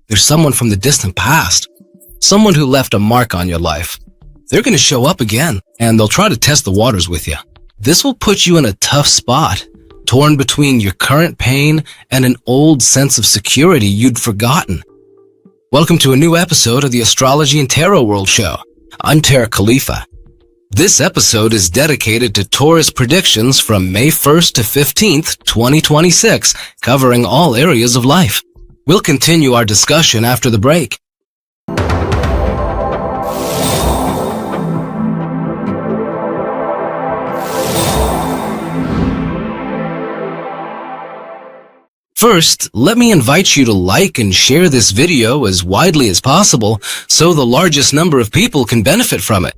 There's someone from the distant past, someone who left a mark on your life. They're going to show up again, and they'll try to test the waters with you. This will put you in a tough spot, torn between your current pain and an old sense of security you'd forgotten. Welcome to a new episode of the Astrology and Tarot World Show. I'm Tariq Khalifa. This episode is dedicated to Taurus predictions from May 1st to 15th, 2026, covering all areas of life. We'll continue our discussion after the break. First, let me invite you to like and share this video as widely as possible so the largest number of people can benefit from it.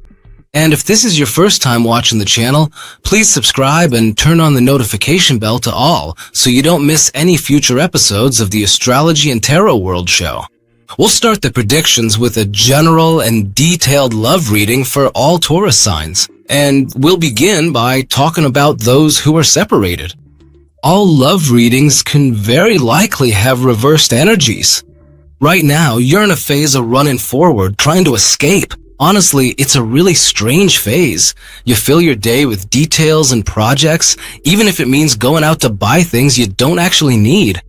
And if this is your first time watching the channel, please subscribe and turn on the notification bell to all so you don't miss any future episodes of the Astrology and Tarot World Show. We'll start the predictions with a general and detailed love reading for all Taurus signs, and we'll begin by talking about those who are separated. All love readings can very likely have reversed energies. Right now, you're in a phase of running forward, trying to escape. Honestly, it's a really strange phase. You fill your day with details and projects, even if it means going out to buy things you don't actually need.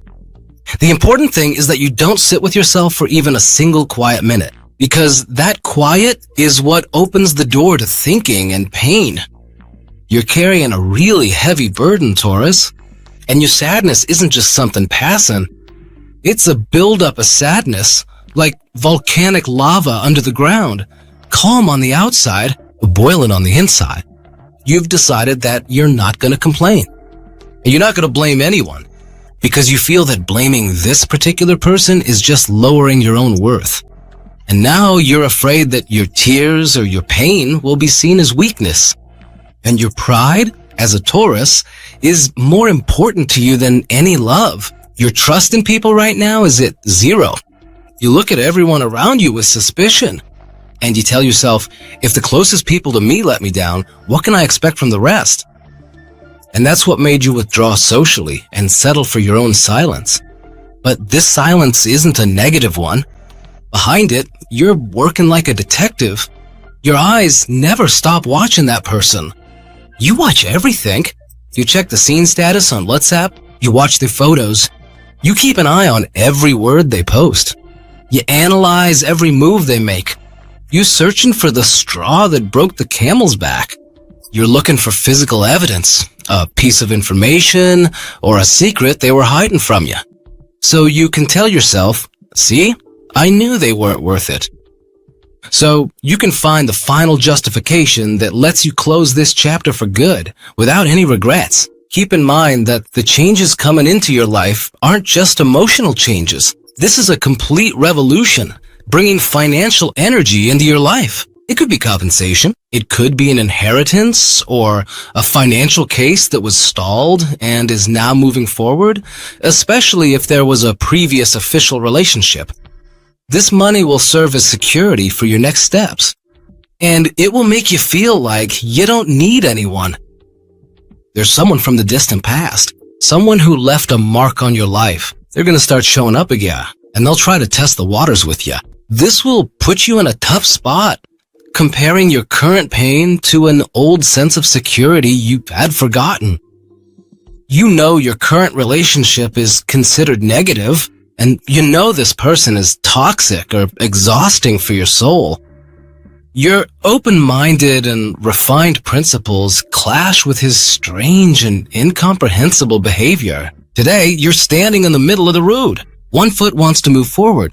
The important thing is that you don't sit with yourself for even a single quiet minute, because that quiet is what opens the door to thinking and pain. You're carrying a really heavy burden, Taurus. And your sadness isn't just something passing. It's a buildup of sadness, like volcanic lava under the ground, calm on the outside, boiling on the inside. You've decided that you're not going to complain. And you're not going to blame anyone, because you feel that blaming this particular person is just lowering your own worth. And now you're afraid that your tears or your pain will be seen as weakness. And your pride, as a Taurus, is more important to you than any love. Your trust in people right now is at zero. You look at everyone around you with suspicion, and you tell yourself, if the closest people to me let me down, what can I expect from the rest? And that's what made you withdraw socially and settle for your own silence. But this silence isn't a negative one. Behind it, you're working like a detective. Your eyes never stop watching that person. You watch everything. You check the scene status on WhatsApp. You watch their photos. You keep an eye on every word they post. You analyze every move they make. You're searching for the straw that broke the camel's back. You're looking for physical evidence, a piece of information, or a secret they were hiding from you. So you can tell yourself, see, I knew they weren't worth it. So you can find the final justification that lets you close this chapter for good, without any regrets. Keep in mind that the changes coming into your life aren't just emotional changes. This is a complete revolution, bringing financial energy into your life. It could be compensation. It could be an inheritance or a financial case that was stalled and is now moving forward, especially if there was a previous official relationship. This money will serve as security for your next steps, and it will make you feel like you don't need anyone. There's someone from the distant past, someone who left a mark on your life. They're going to start showing up again, and they'll try to test the waters with you. This will put you in a tough spot, comparing your current pain to an old sense of security you had forgotten. You know your current relationship is considered negative, and you know this person is toxic or exhausting for your soul. Your open-minded and refined principles clash with his strange and incomprehensible behavior. Today, you're standing in the middle of the road. One foot wants to move forward,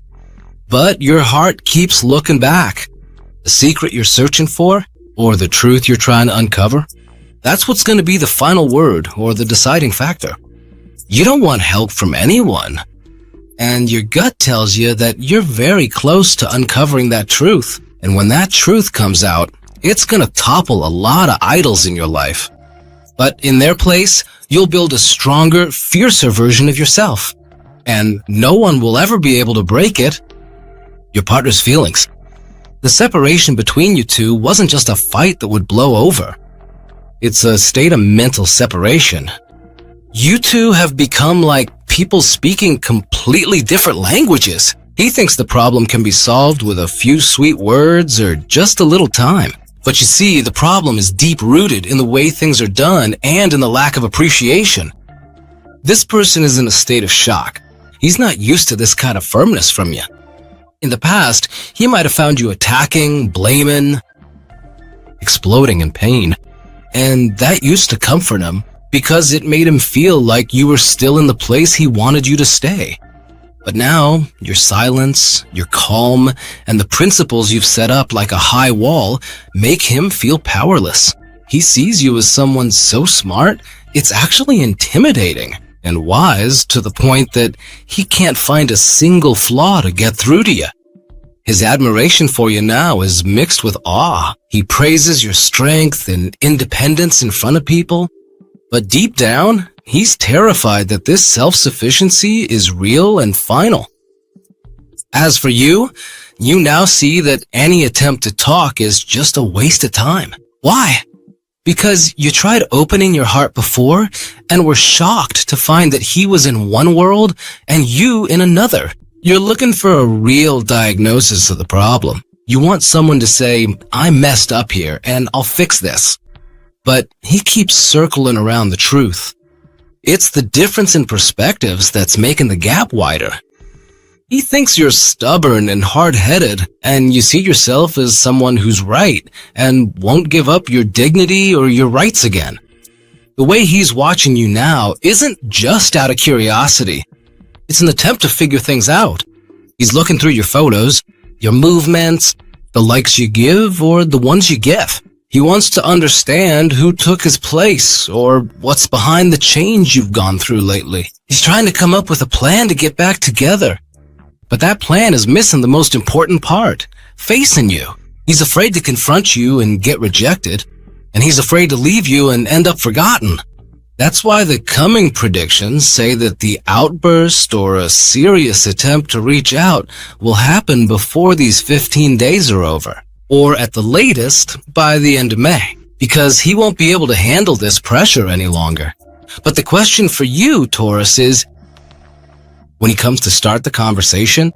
but your heart keeps looking back. The secret you're searching for, or the truth you're trying to uncover, that's what's going to be the final word or the deciding factor. You don't want help from anyone. And your gut tells you that you're very close to uncovering that truth. And when that truth comes out, it's going to topple a lot of idols in your life. But in their place, you'll build a stronger, fiercer version of yourself. And no one will ever be able to break it. Your partner's feelings. The separation between you two wasn't just a fight that would blow over. It's a state of mental separation. You two have become like people speaking completely different languages. He thinks the problem can be solved with a few sweet words or just a little time. But you see, the problem is deep-rooted in the way things are done and in the lack of appreciation. This person is in a state of shock. He's not used to this kind of firmness from you. In the past, he might have found you attacking, blaming, exploding in pain. And that used to comfort him because it made him feel like you were still in the place he wanted you to stay. But now, your silence, your calm, and the principles you've set up like a high wall make him feel powerless. He sees you as someone so smart, it's actually intimidating and wise to the point that he can't find a single flaw to get through to you. His admiration for you now is mixed with awe. He praises your strength and independence in front of people, but deep down, he's terrified that this self-sufficiency is real and final. As for you, you now see that any attempt to talk is just a waste of time. Why? Because you tried opening your heart before and were shocked to find that he was in one world and you in another. You're looking for a real diagnosis of the problem. You want someone to say, I messed up here and I'll fix this. But he keeps circling around the truth. It's the difference in perspectives that's making the gap wider. He thinks you're stubborn and hard-headed, and you see yourself as someone who's right and won't give up your dignity or your rights again. The way he's watching you now isn't just out of curiosity. It's an attempt to figure things out. He's looking through your photos, your movements, the likes you give or the ones you get. He wants to understand who took his place or what's behind the change you've gone through lately. He's trying to come up with a plan to get back together. But that plan is missing the most important part, facing you. He's afraid to confront you and get rejected, and he's afraid to leave you and end up forgotten. That's why the coming predictions say that the outburst or a serious attempt to reach out will happen before these 15 days are over. Or at the latest, by the end of May, because he won't be able to handle this pressure any longer. But the question for you, Taurus, is, when he comes to start the conversation,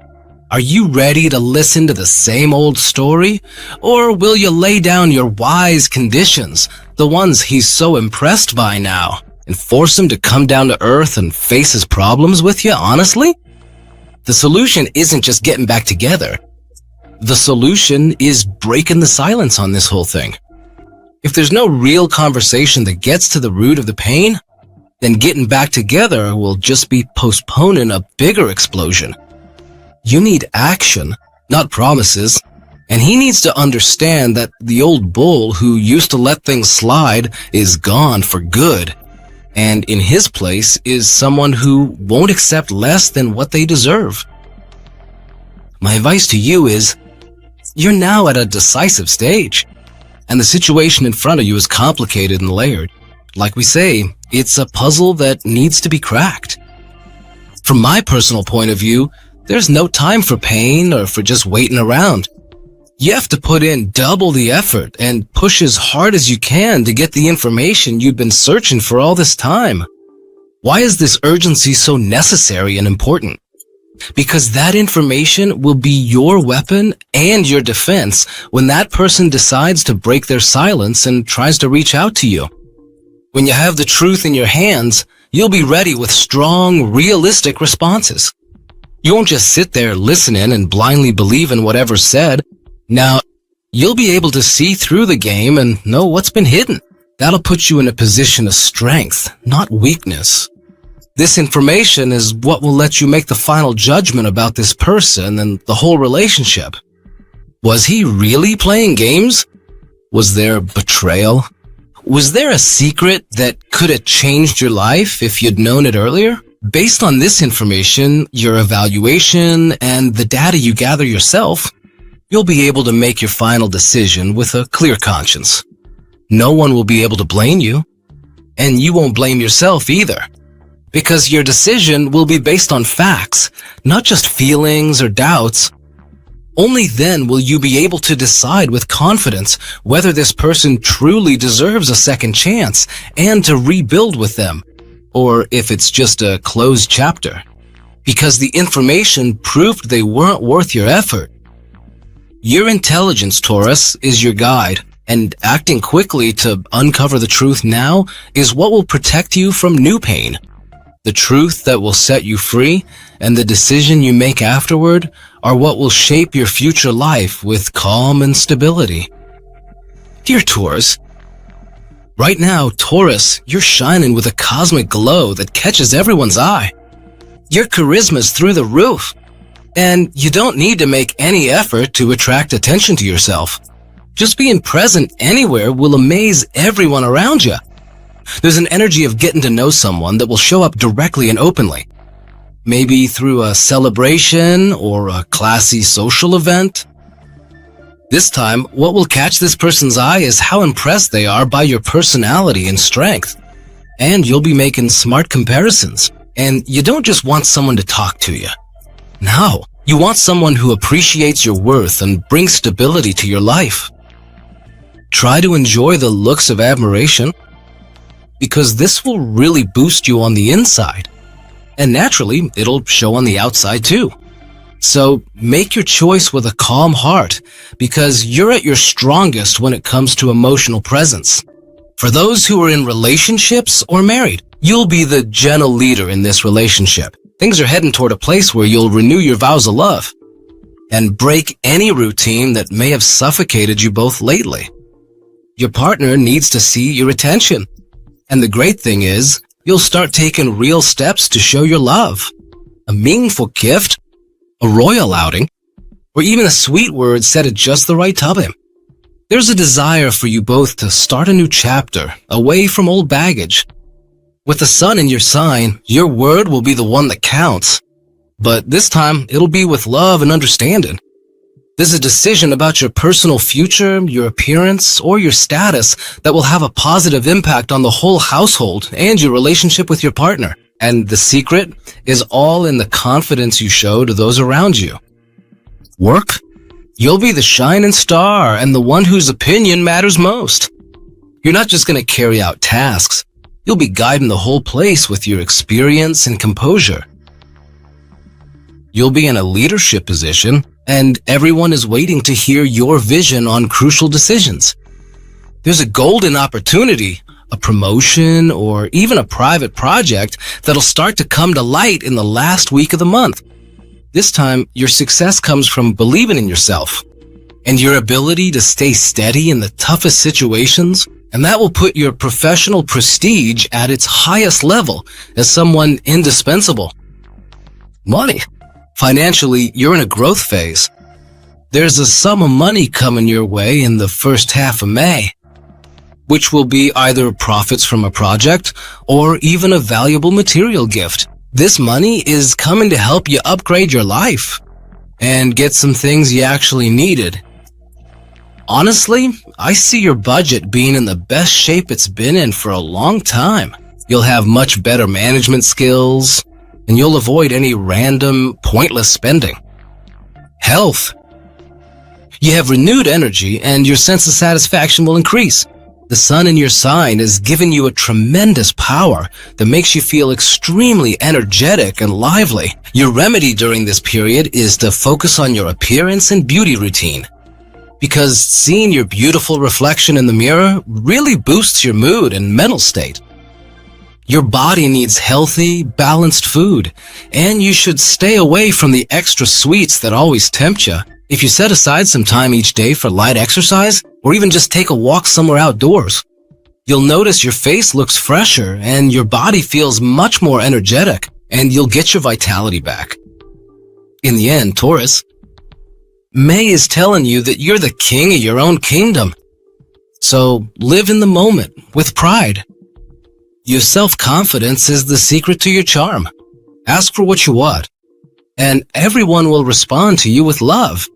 are you ready to listen to the same old story? Or will you lay down your wise conditions, the ones he's so impressed by now, and force him to come down to earth and face his problems with you honestly? The solution isn't just getting back together. The solution is breaking the silence on this whole thing. If there's no real conversation that gets to the root of the pain, then getting back together will just be postponing a bigger explosion. You need action, not promises, and he needs to understand that the old bull who used to let things slide is gone for good, and in his place is someone who won't accept less than what they deserve. My advice to you is, you're now at a decisive stage, and the situation in front of you is complicated and layered. Like we say, it's a puzzle that needs to be cracked. From my personal point of view, there's no time for pain or for just waiting around. You have to put in double the effort and push as hard as you can to get the information you've been searching for all this time. Why is this urgency so necessary and important? Because that information will be your weapon and your defense when that person decides to break their silence and tries to reach out to you. When you have the truth in your hands, you'll be ready with strong, realistic responses. You won't just sit there listening and blindly believe in whatever's said. Now, you'll be able to see through the game and know what's been hidden. That'll put you in a position of strength, not weakness. This information is what will let you make the final judgment about this person and the whole relationship. Was he really playing games? Was there betrayal? Was there a secret that could have changed your life if you'd known it earlier? Based on this information, your evaluation, and the data you gather yourself, you'll be able to make your final decision with a clear conscience. No one will be able to blame you, and you won't blame yourself either. Because your decision will be based on facts, not just feelings or doubts. Only then will you be able to decide with confidence whether this person truly deserves a second chance and to rebuild with them, or if it's just a closed chapter. because the information proved they weren't worth your effort. Your intelligence, Taurus, is your guide, and acting quickly to uncover the truth now is what will protect you from new pain. The truth that will set you free and the decision you make afterward are what will shape your future life with calm and stability. Dear Taurus, right now, Taurus, you're shining with a cosmic glow that catches everyone's eye. Your charisma's through the roof, and you don't need to make any effort to attract attention to yourself. Just being present anywhere will amaze everyone around you. There's an energy of getting to know someone that will show up directly and openly. Maybe through a celebration or a classy social event. This time, what will catch this person's eye is how impressed they are by your personality and strength. And you'll be making smart comparisons. And you don't just want someone to talk to you. No, you want someone who appreciates your worth and brings stability to your life. Try to enjoy the looks of admiration, because this will really boost you on the inside. And naturally, it'll show on the outside too. So make your choice with a calm heart, because you're at your strongest when it comes to emotional presence. For those who are in relationships or married, you'll be the gentle leader in this relationship. Things are heading toward a place where you'll renew your vows of love and break any routine that may have suffocated you both lately. Your partner needs to see your attention. And the great thing is, you'll start taking real steps to show your love. A meaningful gift, a royal outing, or even a sweet word said at just the right time. There's a desire for you both to start a new chapter, away from old baggage. With the sun in your sign, your word will be the one that counts. But this time, it'll be with love and understanding. There's a decision about your personal future, your appearance, or your status that will have a positive impact on the whole household and your relationship with your partner. And the secret is all in the confidence you show to those around you. Work? You'll be the shining star and the one whose opinion matters most. You're not just going to carry out tasks. You'll be guiding the whole place with your experience and composure. You'll be in a leadership position, and everyone is waiting to hear your vision on crucial decisions. There's a golden opportunity, a promotion, or even a private project that'll start to come to light in the last week of the month. This time, your success comes from believing in yourself and your ability to stay steady in the toughest situations, and that will put your professional prestige at its highest level as someone indispensable. Money. Financially, you're in a growth phase. There's a sum of money coming your way in the first half of May, which will be either profits from a project or even a valuable material gift. This money is coming to help you upgrade your life and get some things you actually needed. Honestly, I see your budget being in the best shape it's been in for a long time. You'll have much better management skills, and you'll avoid any random, pointless spending. Health. You have renewed energy, and your sense of satisfaction will increase. The sun in your sign is giving you a tremendous power that makes you feel extremely energetic and lively. Your remedy during this period is to focus on your appearance and beauty routine, because seeing your beautiful reflection in the mirror really boosts your mood and mental state. Your body needs healthy, balanced food, and you should stay away from the extra sweets that always tempt you. If you set aside some time each day for light exercise, or even just take a walk somewhere outdoors, you'll notice your face looks fresher and your body feels much more energetic, and you'll get your vitality back. In the end, Taurus, May is telling you that you're the king of your own kingdom. So live in the moment with pride. Your self-confidence is the secret to your charm. Ask for what you want, and everyone will respond to you with love.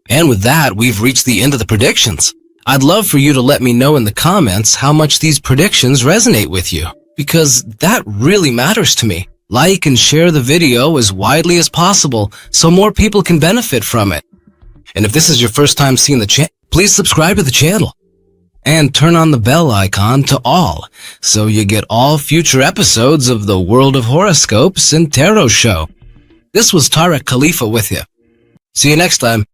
And with that, we've reached the end of the predictions. I'd love for you to let me know in the comments how much these predictions resonate with you, because that really matters to me. Like and share the video as widely as possible so more people can benefit from it. And if this is your first time seeing the channel, please subscribe to the channel. and turn on the bell icon to all, so you get all future episodes of the World of Horoscopes and Tarot Show. This was Tariq Khalifa with you. See you next time.